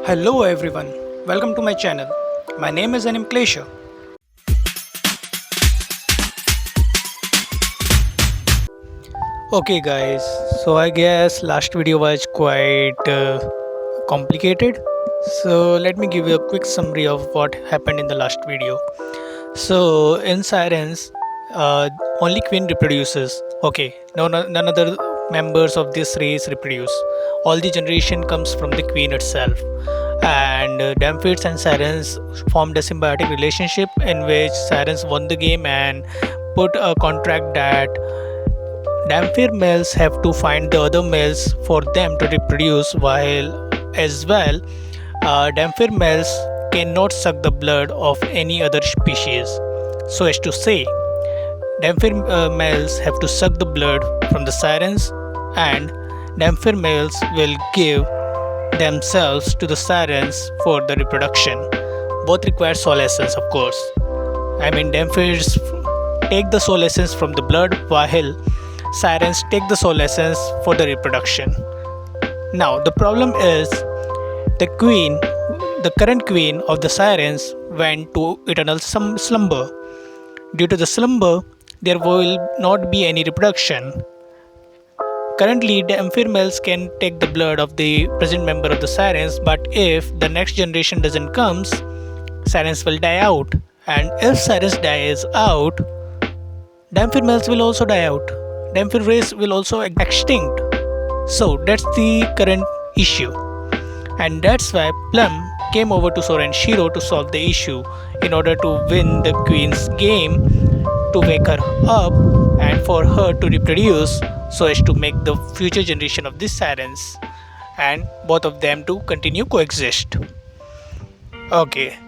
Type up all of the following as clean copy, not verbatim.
Hello everyone, welcome to my channel. My name is Anim Klesha. Okay guys, so I guess last video was quite complicated. So let me give you a quick summary of what happened in the last video. So in Sirens, only Queen reproduces. Okay, none other members of this race reproduce. All the generation comes from the Queen itself. And Damphits and Sirens formed a symbiotic relationship in which Sirens won the game and put a contract that Damphir males have to find the other males for them to reproduce, while as well, Damphir males cannot suck the blood of any other species. So, as to say, Damphir males have to suck the blood from the Sirens, and Damphir males will give themselves to the Sirens for the reproduction. Both require soul essence, of course. I mean, Damphirs take the soul essence from the blood, while Sirens take the soul essence for the reproduction. Now, the problem is the current queen of the Sirens went to eternal slumber. Due to the slumber, there will not be any reproduction. Currently, Damphir males can take the blood of the present member of the Sirens, but if the next generation doesn't come, Sirens will die out. And if Sirens dies out, Damphir males will also die out. Damphir race will also extinct. So that's the current issue. And that's why Plum came over to Sora and Shiro to solve the issue in order to win the queen's game, to wake her up and for her to reproduce so as to make the future generation of the Sirens and both of them to continue coexist. Okay,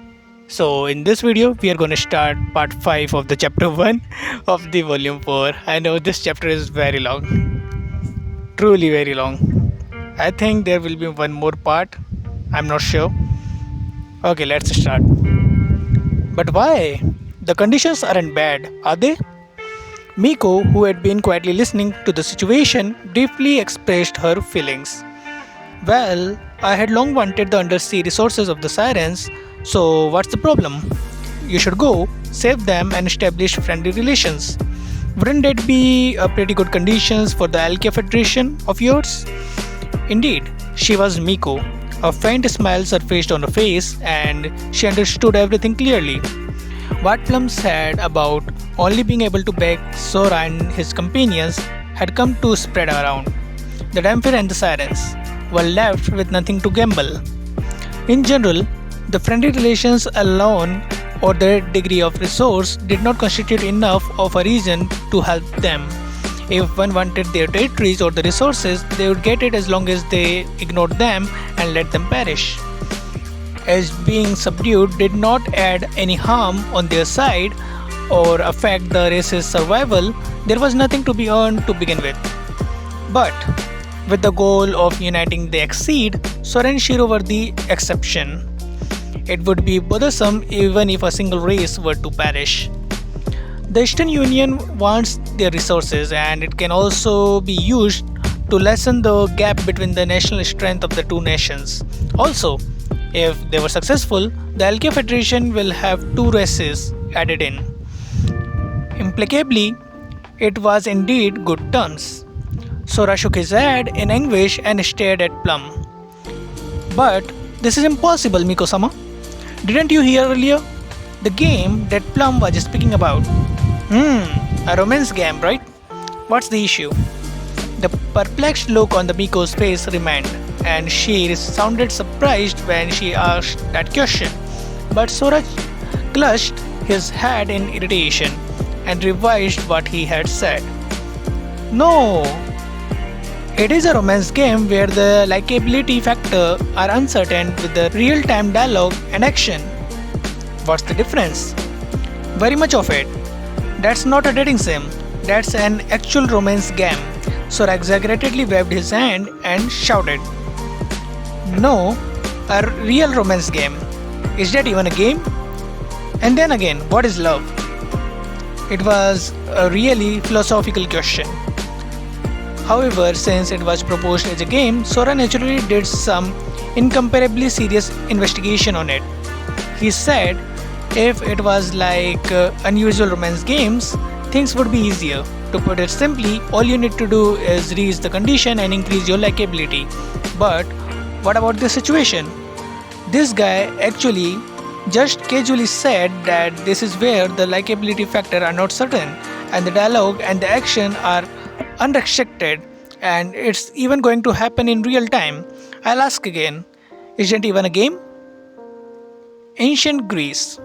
so in this video we are going to start part 5 of the chapter 1 of the volume 4. I know this chapter is very long, truly very long. I think there will be one more part, I'm not sure. Okay, let's start. But why? The conditions aren't bad, are they? Miko, who had been quietly listening to the situation, briefly expressed her feelings. Well, I had long wanted the undersea resources of the Sirens, so what's the problem? You should go, save them and establish friendly relations. Wouldn't that be a pretty good conditions for the Alkia Federation of yours? Indeed, she was Miko. A faint smile surfaced on her face and she understood everything clearly. What Plum said about only being able to beg Sora and his companions had come to spread around. The Damphir and the Sirens were left with nothing to gamble. In general, the friendly relations alone or their degree of resource did not constitute enough of a reason to help them. If one wanted their territories or the resources, they would get it as long as they ignored them and let them perish. As being subdued did not add any harm on their side or affect the race's survival, there was nothing to be earned to begin with. But with the goal of uniting the exceed, Sora and Shiro were the exception. It would be bothersome even if a single race were to perish. The Eastern Union wants their resources, and it can also be used to lessen the gap between the national strength of the two nations. Also, if they were successful, the Alkia Federation will have two races added in. Implicably, it was indeed good terms. Sora shook his head in anguish and stared at Plum. But this is impossible, Miko-sama. Didn't you hear earlier? The game that Plum was speaking about. A romance game, right? What's the issue? The perplexed look on the Miko's face remained, and she sounded surprised when she asked that question. But Sora clutched his head in irritation and revised what he had said. No, it is a romance game where the likability factor are uncertain with the real-time dialogue and action. What's the difference? Very much of it. That's not a dating sim, that's an actual romance game. Sora exaggeratedly waved his hand and shouted. No, a real romance game. Is that even a game? And then again, what is love? It was a really philosophical question. However, since it was proposed as a game, Sora naturally did some incomparably serious investigation on it. He said if it was like unusual romance games, things would be easier. To put it simply, all you need to do is reach the condition and increase your likability. But what about this situation? This guy actually just casually said that this is where the likability factor are not certain and the dialogue and the action are unrestricted and it's even going to happen in real time. I'll ask again, isn't even a game? Ancient Greece.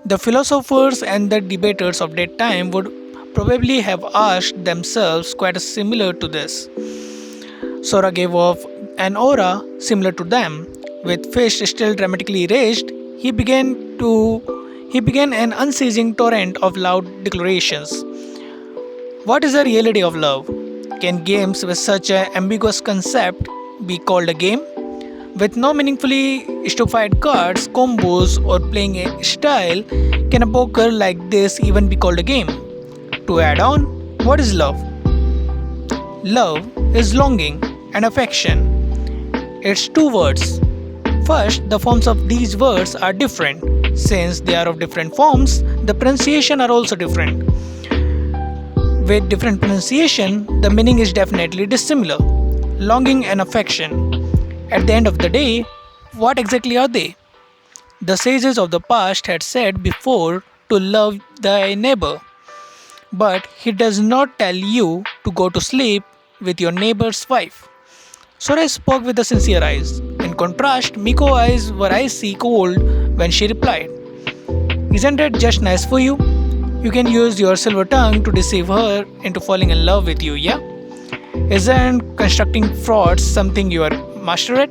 The philosophers and the debaters of that time would probably have asked themselves quite similar to this. Sora gave off an aura similar to them. With fish still dramatically raised, he began an unceasing torrent of loud declarations. What is the reality of love? Can games with such an ambiguous concept be called a game? With no meaningfully stupefied cards, combos, or playing a style, can a poker like this even be called a game? To add on, what is love? Love is longing and affection. It's two words. First, the forms of these words are different. Since they are of different forms, the pronunciation are also different. With different pronunciation, the meaning is definitely dissimilar. Longing and affection. At the end of the day, what exactly are they? The sages of the past had said before to love thy neighbor. But he does not tell you to go to sleep with your neighbor's wife. Sora spoke with the sincere eyes. In contrast, Miko's eyes were icy cold when she replied, isn't that just nice for you? You can use your silver tongue to deceive her into falling in love with you, yeah? Isn't constructing frauds something you are master at?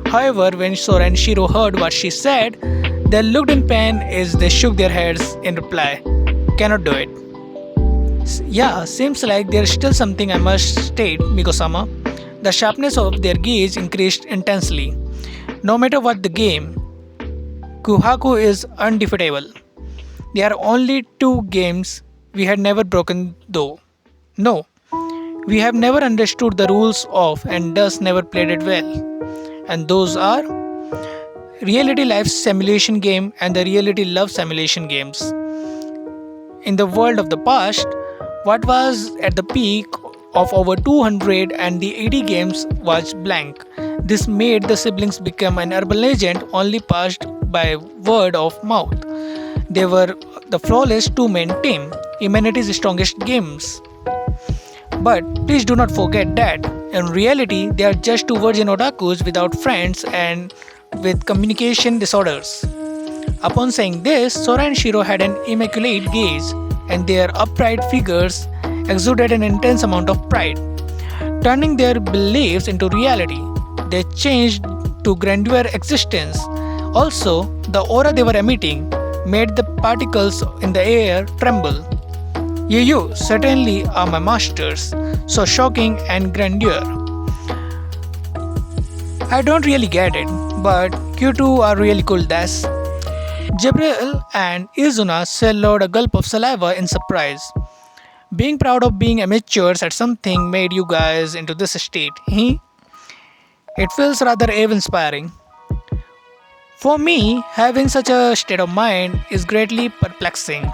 However, when Sora and Shiro heard what she said, they looked in pain as they shook their heads in reply. Cannot do it. Yeah, seems like there's still something I must state, Miko-sama. The sharpness of their gaze increased intensely. No matter what the game, Kuhaku is undefeatable. There are only two games we had never broken though. No, we have never understood the rules of and thus never played it well. And those are reality life simulation game and the reality love simulation games. In the world of the past, what was at the peak of over 200 and the 80 games was blank. This made the siblings become an urban legend only passed by word of mouth. They were the flawless two-man team, humanity's strongest games. But please do not forget that in reality they are just two virgin otakus without friends and with communication disorders. Upon saying this, Sora and Shiro had an immaculate gaze, and their upright figures exuded an intense amount of pride. Turning their beliefs into reality, they changed to grandeur existence. Also, the aura they were emitting made the particles in the air tremble. You certainly are my masters, so shocking and grandeur. I don't really get it, but you two are really cool, das. Gabriel and Izuna swallowed a gulp of saliva in surprise. Being proud of being amateurs at something made you guys into this state, It feels rather awe-inspiring. For me, having such a state of mind is greatly perplexing.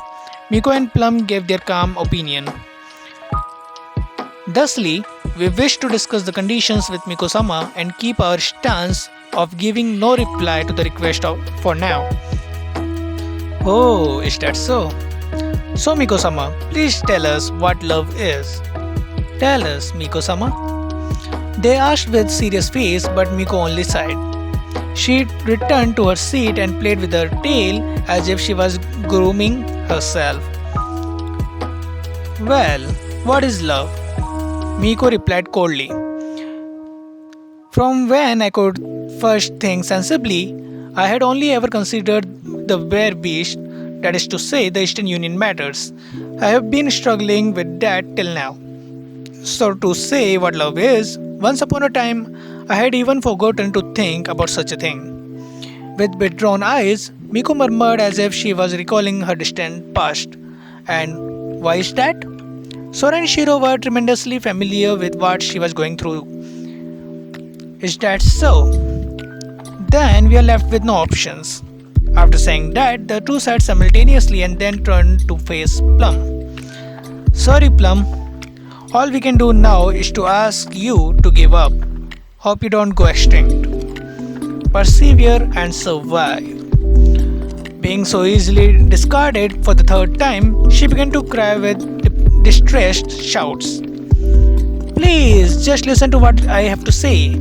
Miko and Plum gave their calm opinion. Thusly, we wish to discuss the conditions with Miko-sama and keep our stance of giving no reply to the request for now. Oh, is that so? So Miko-sama, please tell us what love is. Tell us, Miko-sama. They asked with serious face, but Miko only sighed. She returned to her seat and played with her tail as if she was grooming herself. Well, what is love? Miko replied coldly. From when I could first think sensibly, I had only ever considered the bare beast, that is to say, the Eastern Union matters. I have been struggling with that till now. So, to say what love is, once upon a time, I had even forgotten to think about such a thing. With withdrawn eyes, Miko murmured as if she was recalling her distant past. And why is that? Sora and Shiro were tremendously familiar with what she was going through. Is that so? Then we are left with no options. After saying that, the two sat simultaneously and then turned to face Plum. Sorry, Plum. All we can do now is to ask you to give up. Hope you don't go extinct. Persevere and survive. Being so easily discarded for the third time, she began to cry with distressed shouts. Please, just listen to what I have to say.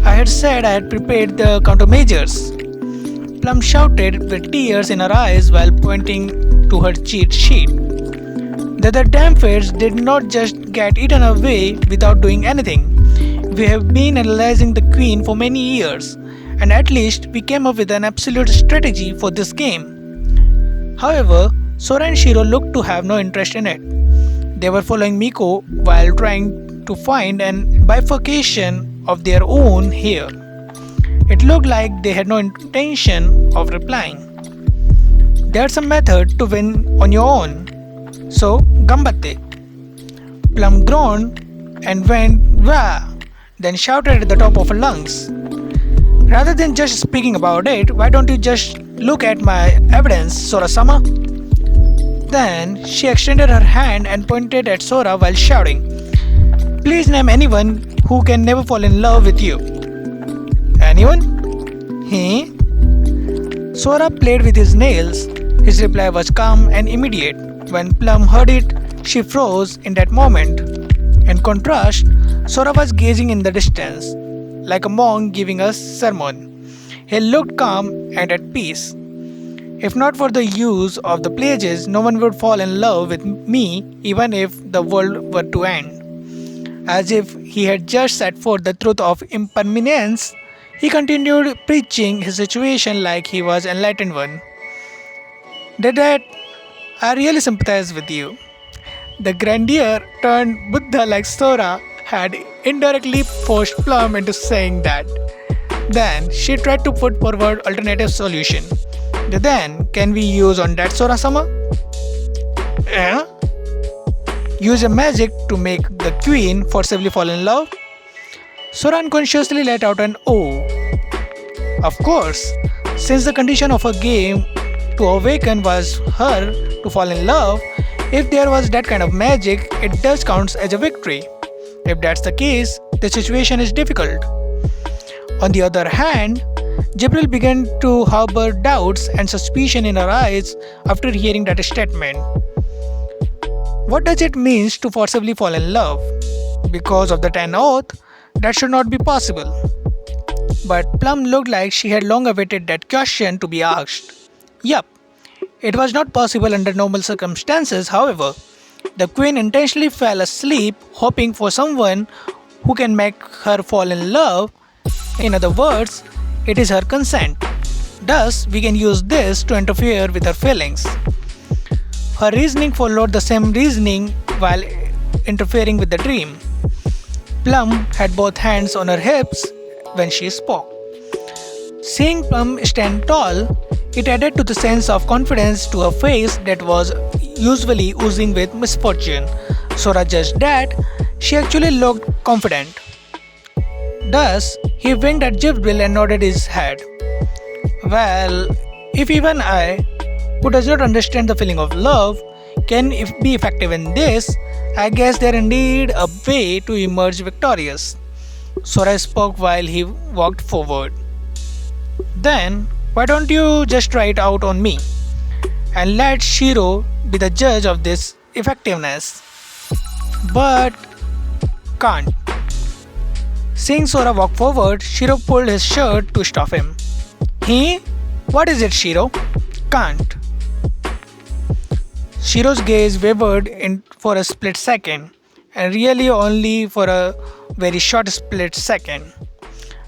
I had said I had prepared the countermeasures. Plum shouted with tears in her eyes while pointing to her cheat sheet. The other damn fairs did not just get eaten away without doing anything. We have been analyzing the queen for many years, and at least we came up with an absolute strategy for this game. However, Sora and Shiro looked to have no interest in it. They were following Miko while trying to find an bifurcation of their own here. It looked like they had no intention of replying. There's a method to win on your own. So, gambatte. Plum groaned and went wah, then shouted at the top of her lungs. Rather than just speaking about it, why don't you just look at my evidence, Sora-sama? Then she extended her hand and pointed at Sora while shouting, Please name anyone who can never fall in love with you. Anyone? He? Sora played with his nails. His reply was calm and immediate. When Plum heard it, she froze in that moment. In contrast, Sora was gazing in the distance, like a monk giving a sermon. He looked calm and at peace. If not for the use of the pledges, no one would fall in love with me even if the world were to end. As if he had just set forth the truth of impermanence, he continued preaching his situation like he was an enlightened one. Dad, I really sympathize with you. The grandeur turned Buddha like Sora had indirectly forced Plum into saying that. Then she tried to put forward alternative solution. Then can we use on that Sora-sama? Use a magic to make the queen forcibly fall in love? Sora unconsciously let out an "oh." Of course, since the condition of a game to awaken was her to fall in love, if there was that kind of magic, it does count as a victory. If that's the case, the situation is difficult. On the other hand, Jibril began to harbor doubts and suspicion in her eyes after hearing that statement. What does it mean to forcibly fall in love? Because of the 10 oath, that should not be possible. But Plum looked like she had long awaited that question to be asked. Yup, it was not possible under normal circumstances, however. The queen intentionally fell asleep hoping for someone who can make her fall in love. In other words, it is her consent. Thus, we can use this to interfere with her feelings. Her reasoning followed the same reasoning while interfering with the dream. Plum had both hands on her hips when she spoke. Seeing Plum stand tall, it added to the sense of confidence to her face that was usually oozing with misfortune. Sora judged that she actually looked confident. Thus, he winked at Jibril and nodded his head. Well, if even I, who does not understand the feeling of love, can be effective in this, I guess there indeed a way to emerge victorious. Sora spoke while he walked forward. Then, why don't you just try it out on me? And let Shiro be the judge of this effectiveness. But can't. Seeing Sora walk forward, Shiro pulled his shirt to stop him. He? What is it, Shiro? Can't. Shiro's gaze wavered for a split second, and really only for a very short split second.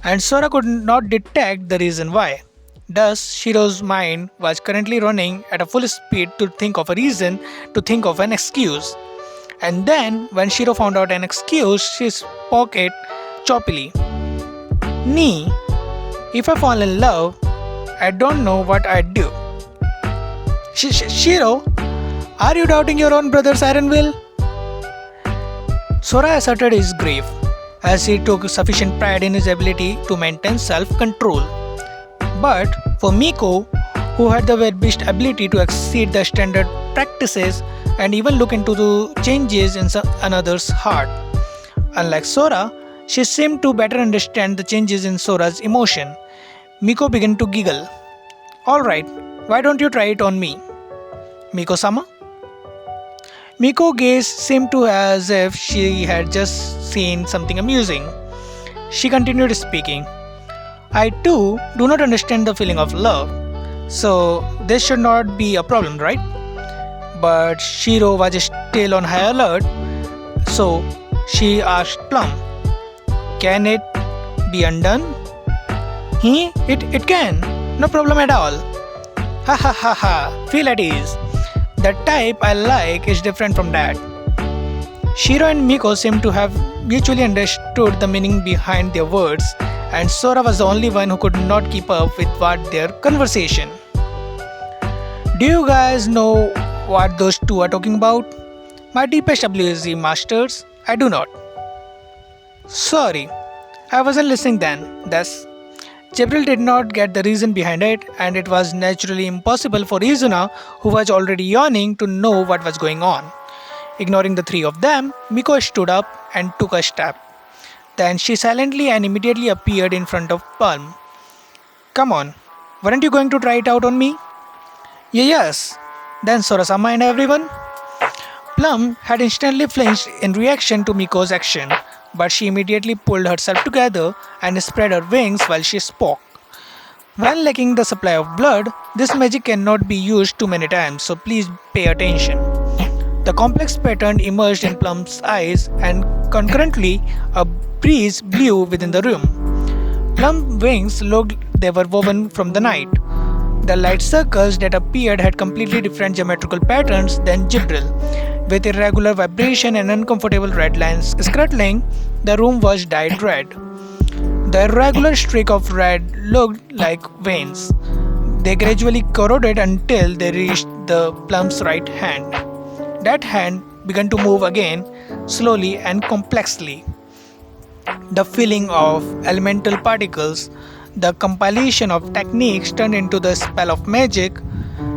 And Sora could not detect the reason why. Thus, Shiro's mind was currently running at a full speed to think of a reason, to think of an excuse. And then, when Shiro found out an excuse, she spoke it choppily. Nee, if I fall in love, I don't know what I'd do. Shiro, are you doubting your own brother's iron will? Sora asserted his grief, as he took sufficient pride in his ability to maintain self-control. But for Miko, who had the very best ability to exceed the standard practices and even look into the changes in another's heart, unlike Sora, she seemed to better understand the changes in Sora's emotion. Miko began to giggle. Alright, why don't you try it on me? Miko sama? Miko's gaze seemed to as if she had just seen something amusing. She continued speaking. I too do not understand the feeling of love, so this should not be a problem, right? But Shiro was still on high alert, so she asked Plum, can it be undone? It can, no problem at all. Ha ha ha ha, feel at ease. The type I like is different from that. Shiro and Miko seem to have mutually understood the meaning behind their words, and Sora was the only one who could not keep up with what their conversation. Do you guys know what those two are talking about? My deepest WZ masters, I do not. Sorry, I wasn't listening then. Thus, Jibril did not get the reason behind it, and it was naturally impossible for Izuna, who was already yawning, to know what was going on. Ignoring the three of them, Miko stood up and took a step. Then she silently and immediately appeared in front of Plum. Come on, weren't you going to try it out on me? Yes. Then Sora-sama and everyone? Plum had instantly flinched in reaction to Miko's action, but she immediately pulled herself together and spread her wings while she spoke. When lacking the supply of blood, this magic cannot be used too many times, so please pay attention. The complex pattern emerged in Plum's eyes, and concurrently, a breeze blew within the room. Plum's wings looked they were woven from the night. The light circles that appeared had completely different geometrical patterns than Jibril. With irregular vibration and uncomfortable red lines scuttling, the room was dyed red. The irregular streak of red looked like veins. They gradually corroded until they reached the Plum's right hand. That hand began to move again, slowly and complexly. The feeling of elemental particles, the compilation of techniques turned into the spell of magic.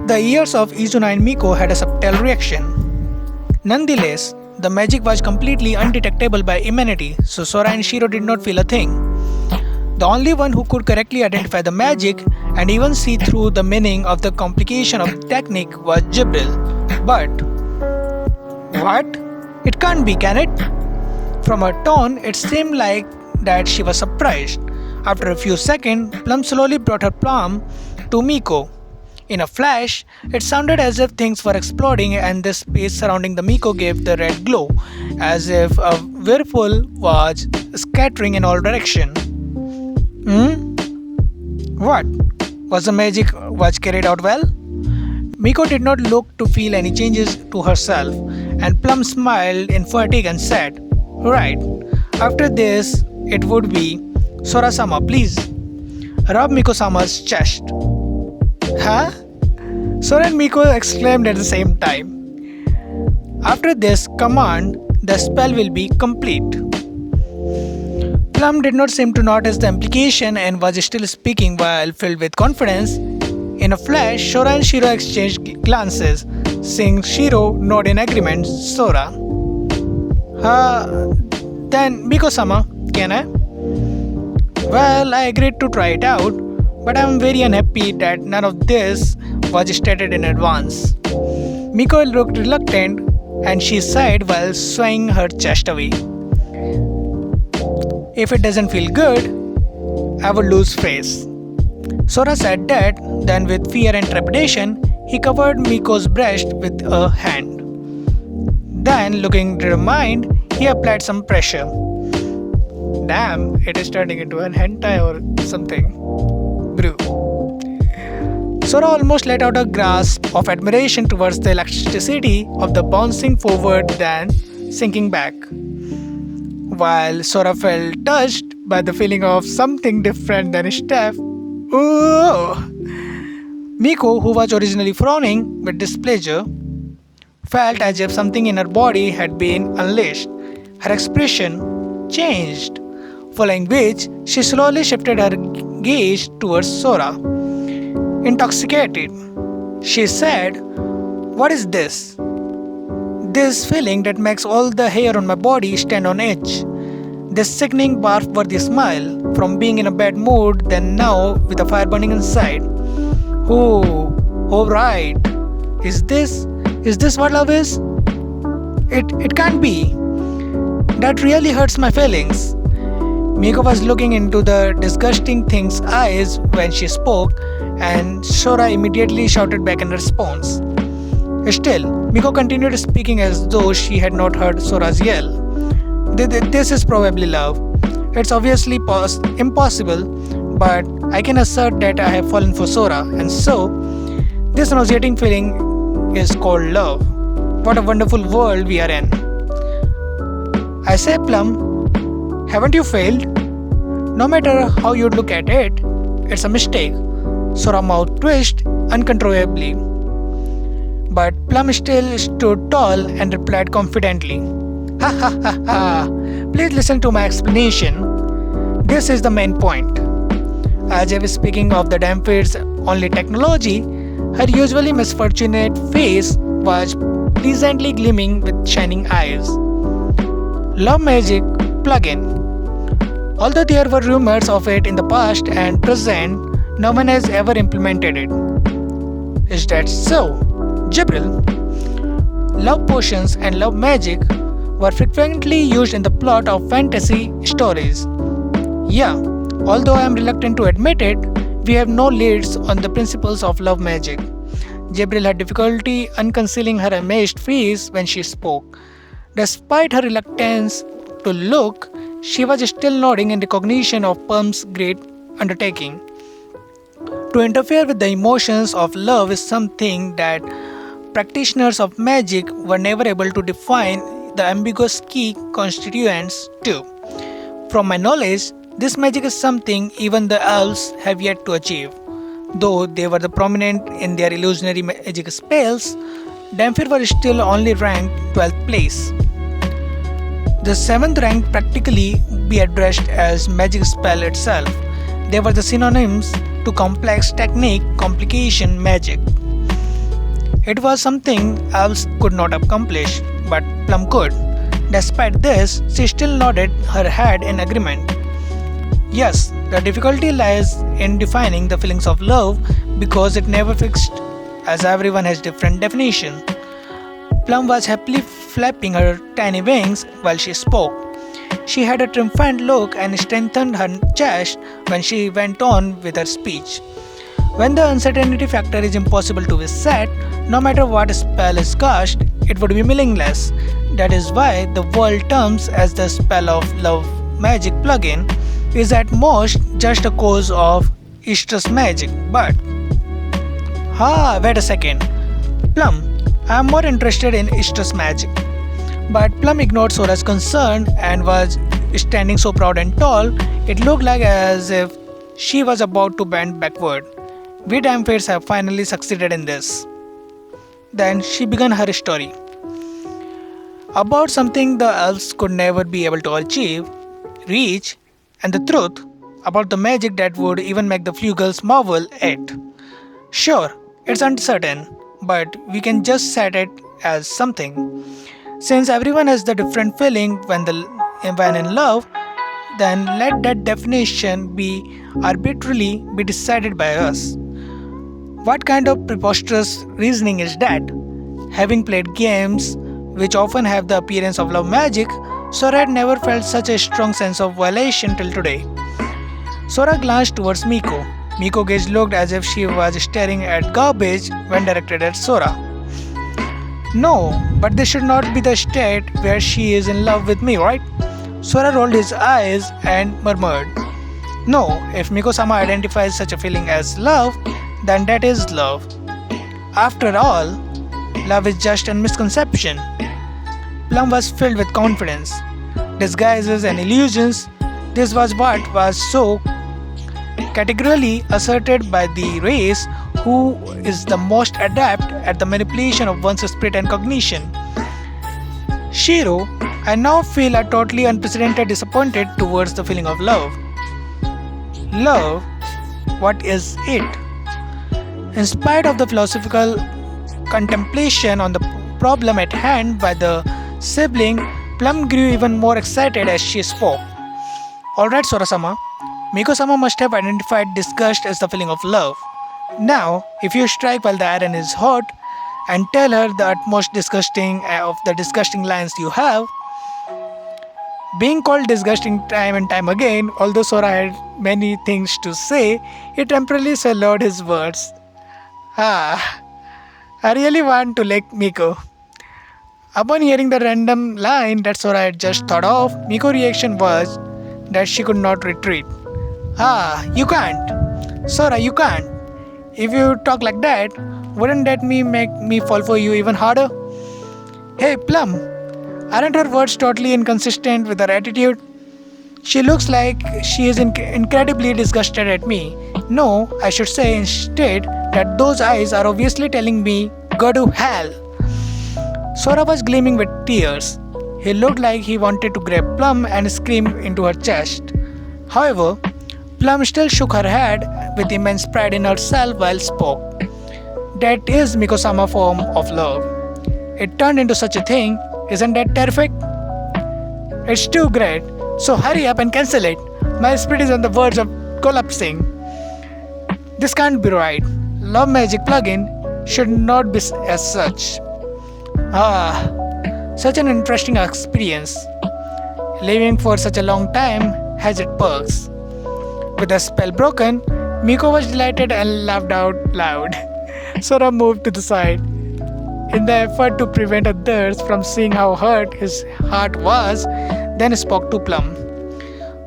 The ears of Izuna and Miko had a subtle reaction. Nonetheless, the magic was completely undetectable by humanity, so Sora and Shiro did not feel a thing. The only one who could correctly identify the magic and even see through the meaning of the complication of the technique was Jibril. But what? It can't be, can it? From her tone, it seemed like that she was surprised. After a few seconds, Plum slowly brought her palm to Miko. In a flash, it sounded as if things were exploding and the space surrounding the Miko gave the red glow, as if a whirlpool was scattering in all directions. What? Was the magic was carried out well? Miko did not look to feel any changes to herself, and Plum smiled in fatigue and said, Right, after this, it would be Sora-sama, please. Rub Miko-sama's chest. Huh? Sora and Miko exclaimed at the same time. After this command, the spell will be complete. Plum did not seem to notice the implication and was still speaking while filled with confidence. In a flash, Sora and Shiro exchanged glances, seeing Shiro nod in agreement. Sora. Then Miko-sama, can I? Well, I agreed to try it out, but I am very unhappy that none of this was stated in advance. Miko looked reluctant and she sighed while swaying her chest away. If it doesn't feel good, I would lose face. Sora said that, then with fear and trepidation, he covered Miko's breast with a hand. Then, looking determined, he applied some pressure. Damn, it is turning into an hentai or something. Brew. Sora almost let out a gasp of admiration towards the elasticity of the bouncing forward then sinking back. While Sora felt touched by the feeling of something different than Steph, ooh! Miko, who was originally frowning with displeasure, felt as if something in her body had been unleashed. Her expression changed, following which she slowly shifted her gazed towards Sora, intoxicated. She said, "What is this? This feeling that makes all the hair on my body stand on edge. This sickening barf-worthy smile from being in a bad mood, then now with a fire burning inside. Oh right. Is this what love is? It can't be. That really hurts my feelings." Miko was looking into the disgusting thing's eyes when she spoke, and Sora immediately shouted back in response. Still, Miko continued speaking as though she had not heard Sora's yell. This is probably love. It's obviously impossible, but I can assert that I have fallen for Sora, and so this nauseating feeling is called love. What a wonderful world we are in. I say, Plum, haven't you failed? No matter how you look at it, it's a mistake. Sora's mouth twitched uncontrollably. But Plum still stood tall and replied confidently, "Ha ha ha ha! Please listen to my explanation. This is the main point. As if speaking of the Damphir's only technology, her usually misfortunate face was pleasantly gleaming with shining eyes. Love Magic plugin. Although there were rumors of it in the past and present, no one has ever implemented it. Is that so? Jibril, love potions and love magic were frequently used in the plot of fantasy stories. Yeah, although I am reluctant to admit it, we have no leads on the principles of love magic." Jibril had difficulty unconcealing her amazed face when she spoke. Despite her reluctance to look, she was still nodding in recognition of Plum's great undertaking. To interfere with the emotions of love is something that practitioners of magic were never able to define the ambiguous key constituents to. From my knowledge, this magic is something even the elves have yet to achieve. Though they were the prominent in their illusionary magic spells, Damphir were still only ranked 12th place. The 7th rank practically be addressed as magic spell itself. They were the synonyms to complex technique, complication, magic. It was something elves could not accomplish, but Plum could. Despite this, she still nodded her head in agreement. Yes, the difficulty lies in defining the feelings of love because it never fixed, as everyone has different definition. Plum was happily flapping her tiny wings while she spoke. She had a triumphant look and strengthened her chest when she went on with her speech. When the uncertainty factor is impossible to be set, no matter what spell is cast, it would be meaningless. That is why the world terms as the spell of love magic plugin is at most just a cause of Easter's magic. But wait a second. Plum, I am more interested in Easter's magic. But Plum ignored Sora's concern and was standing so proud and tall, it looked like as if she was about to bend backward. We Damphirs have finally succeeded in this. Then she began her story. About something the elves could never be able to achieve, reach, and the truth about the magic that would even make the Flugels marvel at. Sure, it's uncertain, but we can just set it as something. Since everyone has the different feeling when in love, then let that definition be arbitrarily be decided by us. What kind of preposterous reasoning is that? Having played games which often have the appearance of love magic, Sora had never felt such a strong sense of violation till today. Sora glanced towards Miko. Miko's gaze looked as if she was staring at garbage when directed at Sora. No, but this should not be the state where she is in love with me, right? Sora rolled his eyes and murmured, "No, if Miko-sama identifies such a feeling as love, then that is love. After all, love is just a misconception." Plum was filled with confidence. Disguises and illusions, this was what was so categorically asserted by the race who is the most adept at the manipulation of one's spirit and cognition. Shiro, I now feel a totally unprecedented disappointed towards the feeling of love. Love? What is it? In spite of the philosophical contemplation on the problem at hand by the sibling, Plum grew even more excited as she spoke. Alright, Sora-sama. Miko-sama must have identified disgust as the feeling of love. Now, if you strike while the iron is hot and tell her the utmost disgusting of the disgusting lines you have, being called disgusting time and time again, although Sora had many things to say, he temporarily swallowed his words. Ah, I really want to lick Miko. Upon hearing the random line that Sora had just thought of, Miko's reaction was that she could not retreat. Ah, you can't. Sora, you can't. If you talk like that, wouldn't that make me fall for you even harder? Hey, Plum, aren't her words totally inconsistent with her attitude? She looks like she is incredibly disgusted at me. No, I should say instead that those eyes are obviously telling me, go to hell. Sora was gleaming with tears. He looked like he wanted to grab Plum and scream into her chest. However, Plum still shook her head with immense pride in herself while spoke. That is Miko-sama form of love. It turned into such a thing. Isn't that terrific? It's too great. So hurry up and cancel it. My spirit is on the verge of collapsing. This can't be right. Love Magic plugin should not be as such. Ah, such an interesting experience. Living for such a long time has its perks. With the spell broken, Miko was delighted and laughed out loud. Sora moved to the side. In the effort to prevent others from seeing how hurt his heart was, then spoke to Plum.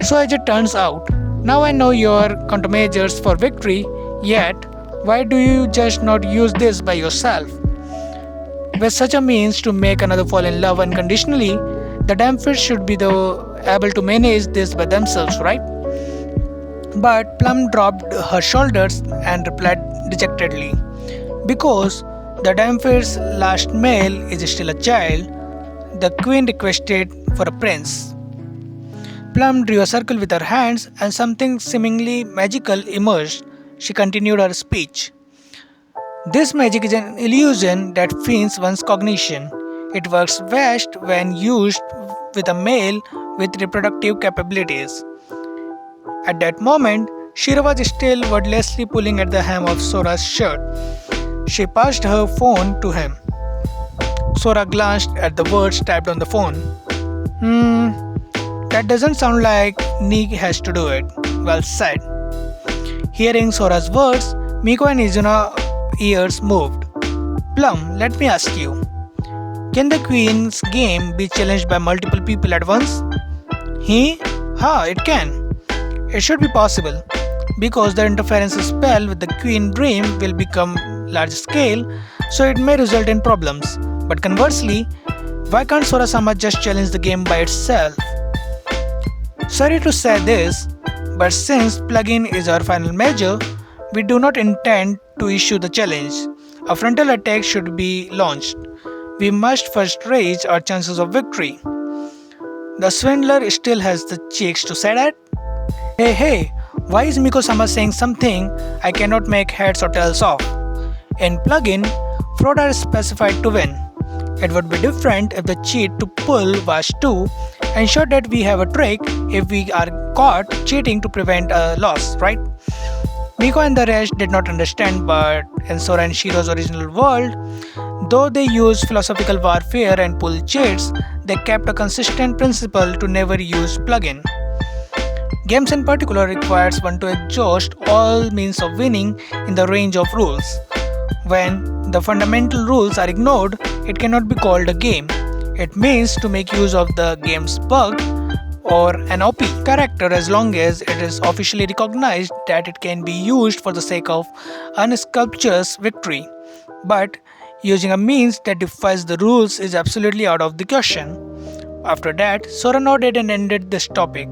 So as it turns out, now I know your countermeasures for victory, yet why do you just not use this by yourself? With such a means to make another fall in love unconditionally, the damn fish should be able to manage this by themselves, right? But Plum dropped her shoulders and replied dejectedly, because the Damphair's last male is still a child, the queen requested for a prince. Plum drew a circle with her hands and something seemingly magical emerged. She continued her speech. This magic is an illusion that feigns one's cognition. It works best when used with a male with reproductive capabilities. At that moment, Shira was still wordlessly pulling at the hem of Sora's shirt. She passed her phone to him. Sora glanced at the words typed on the phone. That doesn't sound like Nick has to do it. Well said. Hearing Sora's words, Miko and Izuna ears moved. Plum, let me ask you. Can the Queen's game be challenged by multiple people at once? It can. It should be possible, because the interference spell with the Queen Dream will become large scale, so it may result in problems. But conversely, why can't Sora-sama just challenge the game by itself? Sorry to say this, but since plugin is our final measure, we do not intend to issue the challenge. A frontal attack should be launched. We must first raise our chances of victory. The swindler still has the cheeks to say that. Hey, why is Miko-sama saying something I cannot make heads or tails of? In plugin, fraud are specified to win. It would be different if the cheat to pull was to ensure that we have a trick if we are caught cheating to prevent a loss, right? Miko and the rest did not understand, but in Sora and Shiro's original world, though they used philosophical warfare and pull cheats, they kept a consistent principle to never use plugin. Games in particular requires one to exhaust all means of winning in the range of rules. When the fundamental rules are ignored, it cannot be called a game. It means to make use of the game's bug or an OP character as long as it is officially recognized that it can be used for the sake of unscrupulous victory. But using a means that defies the rules is absolutely out of the question. After that, Sora nodded and ended this topic.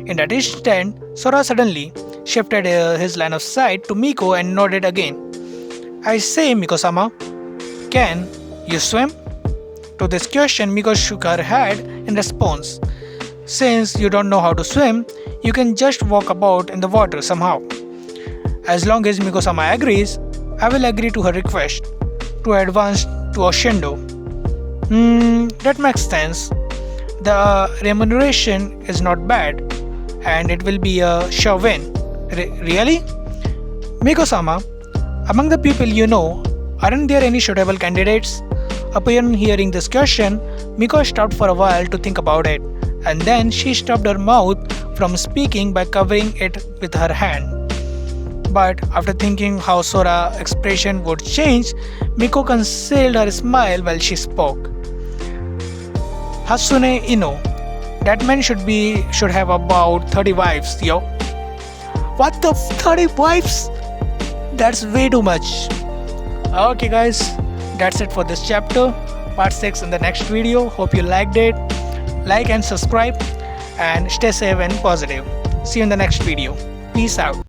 In that instant, Sora suddenly shifted his line of sight to Miko and nodded again. I say, Miko-sama, can you swim? To this question, Miko shook her head in response. Since you don't know how to swim, you can just walk about in the water somehow. As long as Miko-sama agrees, I will agree to her request to advance to Oshendo. That makes sense. The remuneration is not bad and it will be a sure win. Really? Miko-sama, among the people you know, aren't there any suitable candidates? Upon hearing this question, Miko stopped for a while to think about it, and then she stopped her mouth from speaking by covering it with her hand. But after thinking how Sora's expression would change, Miko concealed her smile while she spoke. Hasune Ino, that man should have about 30 wives, yo. What the 30 wives? That's way too much. Okay guys, that's it for this chapter. Part 6 in the next video. Hope you liked it. Like and subscribe and stay safe and positive. See you in the next video. Peace out.